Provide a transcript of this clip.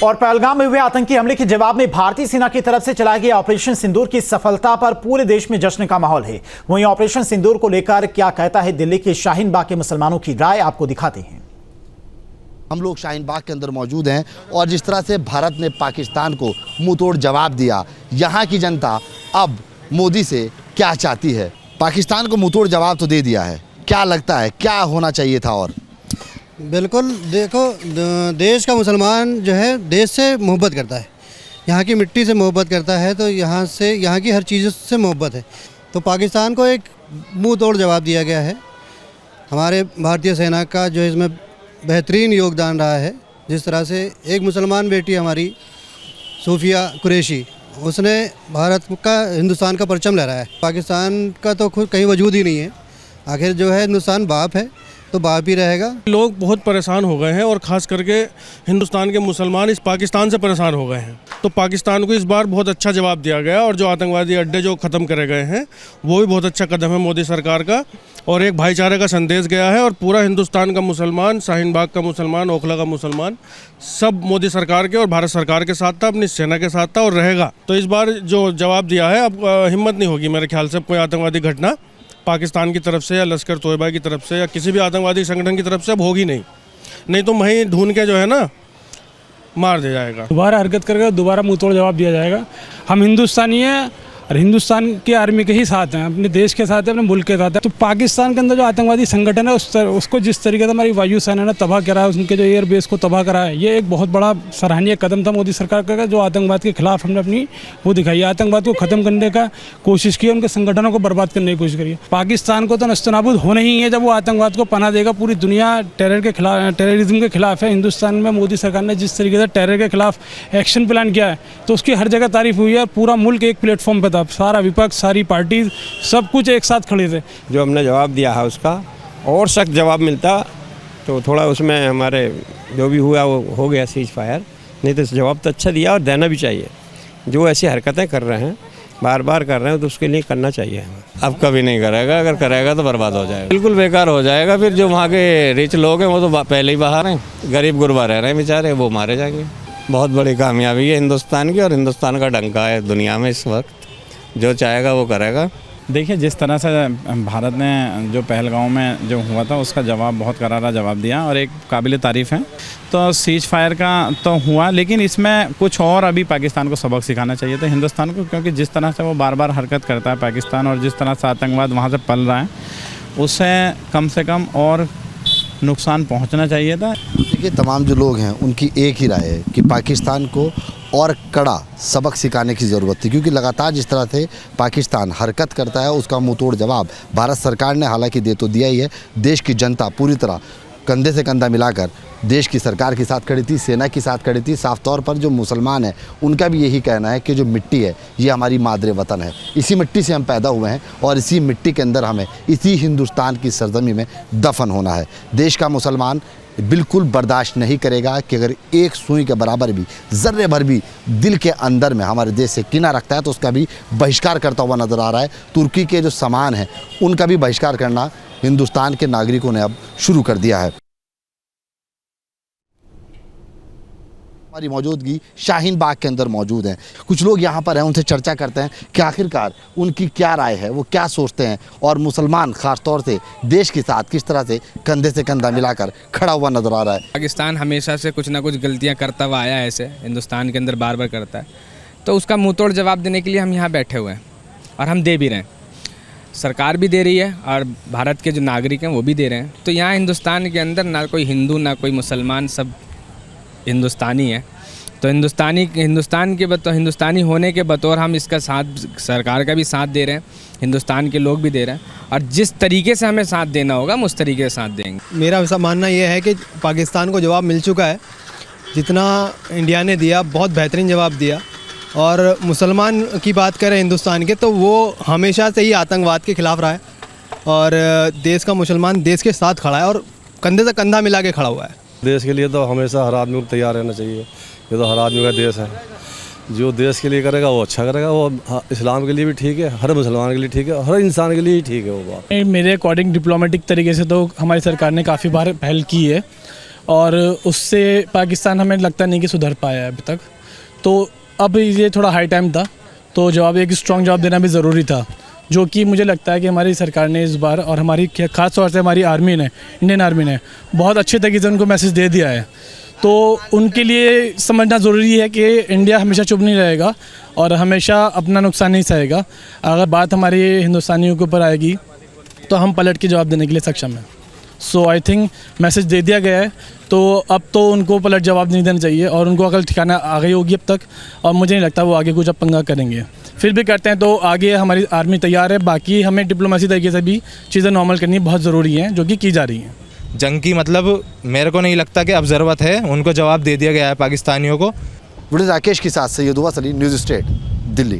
और पहलगाम में हुए आतंकी हमले के जवाब में भारतीय सेना की तरफ से चलाए गए ऑपरेशन सिंदूर की सफलता पर पूरे देश में जश्न का माहौल है। वहीं ऑपरेशन सिंदूर को लेकर क्या कहता है दिल्ली के शाहीन बाग के मुसलमानों की राय, आपको दिखाते हैं। हम लोग शाहीन बाग के अंदर मौजूद हैं और जिस तरह से भारत ने पाकिस्तान को मुंहतोड़ जवाब दिया, यहाँ की जनता अब मोदी से क्या चाहती है? पाकिस्तान को मुंहतोड़ जवाब तो दे दिया है, क्या लगता है क्या होना चाहिए था? और बिल्कुल देखो, देश का मुसलमान जो है देश से मोहब्बत करता है, यहाँ की मिट्टी से मोहब्बत करता है, तो यहाँ की हर चीज़ से मोहब्बत है। तो पाकिस्तान को एक मुंह तोड़ जवाब दिया गया है। हमारे भारतीय सेना का जो इसमें बेहतरीन योगदान रहा है। जिस तरह से एक मुसलमान बेटी हमारी सूफिया कुरैशी, उसने भारत का हिंदुस्तान का परचम लहराया है। पाकिस्तान का तो खुद कहीं वजूद ही नहीं है। आखिर जो है हिंदुस्तान बाप है तो बाप ही रहेगा। लोग बहुत परेशान हो गए हैं और ख़ास करके हिंदुस्तान के मुसलमान इस पाकिस्तान से परेशान हो गए हैं। तो पाकिस्तान को इस बार बहुत अच्छा जवाब दिया गया और जो आतंकवादी अड्डे जो ख़त्म करे गए हैं वो भी बहुत अच्छा कदम है मोदी सरकार का, और एक भाईचारे का संदेश गया है। और पूरा हिंदुस्तान का मुसलमान, शाहीन बाग का मुसलमान, ओखला का मुसलमान सब मोदी सरकार के और भारत सरकार के साथ था, अपनी सेना के साथ था और रहेगा। तो इस बार जो जवाब दिया है, अब हिम्मत नहीं होगी मेरे ख्याल से कोई आतंकवादी घटना पाकिस्तान की तरफ से या लश्कर तोयबा की तरफ से या किसी भी आतंकवादी संगठन की तरफ से अब होगी नहीं तो वहीं ढूंढ के जो है ना मार दिया जाएगा। दोबारा हरकत करके दोबारा मुंहतोड़ जवाब दिया जाएगा। हम हिंदुस्तानी हैं और हिंदुस्तान की आर्मी के ही साथ हैं, अपने देश के साथ हैं, अपने मुल्क के साथ हैं। तो पाकिस्तान के अंदर जो आतंकवादी संगठन है उसको जिस तरीके से हमारी वायुसेना ने तबाह करा है, उनके जो एयर बेस को तबाह करा है, ये एक बहुत बड़ा सराहनीय कदम था मोदी सरकार का, जो आतंकवाद के खिलाफ हमने अपनी वो दिखाई, आतंकवाद को ख़त्म करने का कोशिश की, उनके संगठनों को बर्बाद करने की कोशिश करी। पाकिस्तान को तो नस्तनाबूद होना ही है जब वो आतंकवाद को पनाह देगा। पूरी दुनिया टेररिज्म के खिलाफ है। हिंदुस्तान में मोदी सरकार ने जिस तरीके से टेरर के खिलाफ एक्शन प्लान किया है तो उसकी हर जगह तारीफ हुई है। पूरा मुल्क एक प्लेटफॉर्म पर था, सारा विपक्ष, सारी पार्टी, सब कुछ एक साथ खड़े थे। जो हमने जवाब दिया है उसका और सख्त जवाब मिलता तो थोड़ा उसमें हमारे जो भी हुआ वो हो गया सीज फायर, नहीं तो जवाब तो अच्छा दिया और देना भी चाहिए। जो ऐसी हरकतें कर रहे हैं, बार बार कर रहे हैं, तो उसके लिए करना चाहिए। अब कभी नहीं करेगा, अगर करेगा तो बर्बाद हो जाएगा, बिल्कुल बेकार हो जाएगा। फिर जो वहाँ के रिच लोग हैं वो तो पहले ही बाहर हैं, गरीब गुरबा रह रहे हैं बेचारे, वो मारे जाएंगे। बहुत बड़ी कामयाबी है हिंदुस्तान की और हिंदुस्तान का डंका है दुनिया में इस वक्त, जो चाहेगा वो करेगा। देखिए, जिस तरह से भारत ने जो पहलगाम में जो हुआ था उसका जवाब बहुत करारा जवाब दिया और एक काबिल तारीफ़ है। तो सीज फायर का तो हुआ, लेकिन इसमें कुछ और अभी पाकिस्तान को सबक सिखाना चाहिए था हिंदुस्तान को, क्योंकि जिस तरह से वो बार बार हरकत करता है पाकिस्तान और जिस तरह से आतंकवाद वहाँ से पल रहा है, उससे कम से कम और नुकसान पहुँचना चाहिए था। देखिए, तमाम जो लोग हैं उनकी एक ही राय है कि पाकिस्तान को और कड़ा सबक सिखाने की ज़रूरत थी, क्योंकि लगातार जिस तरह से पाकिस्तान हरकत करता है उसका मुंहतोड़ जवाब भारत सरकार ने हालांकि दे तो दिया ही है। देश की जनता पूरी तरह कंधे से कंधा मिलाकर देश की सरकार के साथ खड़ी थी, सेना के साथ खड़ी थी। साफ तौर पर जो मुसलमान हैं उनका भी यही कहना है कि जो मिट्टी है ये हमारी मादरे वतन है, इसी मिट्टी से हम पैदा हुए हैं और इसी मिट्टी के अंदर हमें इसी हिंदुस्तान की सरजमी में दफन होना है। देश का मुसलमान बिल्कुल बर्दाश्त नहीं करेगा कि अगर एक सुई के बराबर भी, ज़र्रे भर भी दिल के अंदर में हमारे देश से किना रखता है तो उसका भी बहिष्कार करता हुआ नज़र आ रहा है। तुर्की के जो सामान हैं उनका भी बहिष्कार करना हिंदुस्तान के नागरिकों ने अब शुरू कर दिया है। हमारी मौजूदगी शाहीन बाग के अंदर मौजूद हैं, कुछ लोग यहाँ पर हैं, उनसे चर्चा करते हैं कि आखिरकार उनकी क्या राय है, वो क्या सोचते हैं और मुसलमान ख़ास तौर से देश के साथ किस तरह से कंधे से कंधा मिलाकर खड़ा हुआ नज़र आ रहा है। पाकिस्तान हमेशा से कुछ ना कुछ गलतियाँ करता हुआ आया है, ऐसे हिंदुस्तान के अंदर बार बार करता है, तो उसका मुँहतोड़ जवाब देने के लिए हम यहाँ बैठे हुए हैं और हम दे भी रहे हैं। सरकार भी दे रही है और भारत के जो नागरिक हैं वो भी दे रहे हैं। तो यहाँ हिंदुस्तान के अंदर ना कोई हिंदू ना कोई मुसलमान, सब हिंदुस्तानी है। तो हिंदुस्तानी होने के बतौर हम इसका साथ, सरकार का भी साथ दे रहे हैं, हिंदुस्तान के लोग भी दे रहे हैं, और जिस तरीके से हमें साथ देना होगा हम उस तरीके से साथ देंगे। मेरा ऐसा मानना ये है कि पाकिस्तान को जवाब मिल चुका है, जितना इंडिया ने दिया बहुत बेहतरीन जवाब दिया। और मुसलमान की बात करें हिंदुस्तान के, तो वो हमेशा से ही आतंकवाद के ख़िलाफ़ रहा है और देश का मुसलमान देश के साथ खड़ा है और कंधे से कंधा मिला के खड़ा हुआ है। देश के लिए तो हमेशा हर आदमी को तैयार रहना चाहिए, ये तो हर आदमी का देश है। जो देश के लिए करेगा वो अच्छा करेगा, वो इस्लाम के लिए भी ठीक है, हर मुसलमान के लिए ठीक है, हर इंसान के लिए ही ठीक है वो बात। मेरे अकॉर्डिंग डिप्लोमेटिक तरीके से तो हमारी सरकार ने काफ़ी बार पहल की है और उससे पाकिस्तान हमें लगता नहीं कि सुधर पाया है अभी तक। तो अब ये थोड़ा हाई टाइम था, तो जवाब एक स्ट्रॉन्ग जवाब देना भी ज़रूरी था, जो कि मुझे लगता है कि हमारी सरकार ने इस बार और हमारी ख़ास तौर से हमारी आर्मी ने, इंडियन आर्मी ने बहुत अच्छे तरीके से उनको मैसेज दे दिया है। तो उनके लिए समझना ज़रूरी है कि इंडिया हमेशा चुप नहीं रहेगा और हमेशा अपना नुकसान नहीं सहेगा। अगर बात हमारे हिंदुस्तानियों के ऊपर आएगी तो हम पलट के जवाब देने के लिए सक्षम हैं। सो आई थिंक मैसेज दे दिया गया है, तो अब तो उनको पलट जवाब नहीं देना चाहिए और उनको अकल ठिकाना आ गई होगी अब तक, और मुझे नहीं लगता वो आगे कुछ अब पंगा करेंगे। फिर भी करते हैं तो आगे हमारी आर्मी तैयार है। बाकी हमें डिप्लोमेसी तरीके से भी चीज़ें नॉर्मल करनी बहुत ज़रूरी हैं, जो कि की जा रही हैं। जंग की मतलब मेरे को नहीं लगता कि अब ज़रूरत है, उनको जवाब दे दिया गया है पाकिस्तानियों को। वीडियो राकेश के साथ सैयद सलीम, न्यूज़ स्टेट, दिल्ली।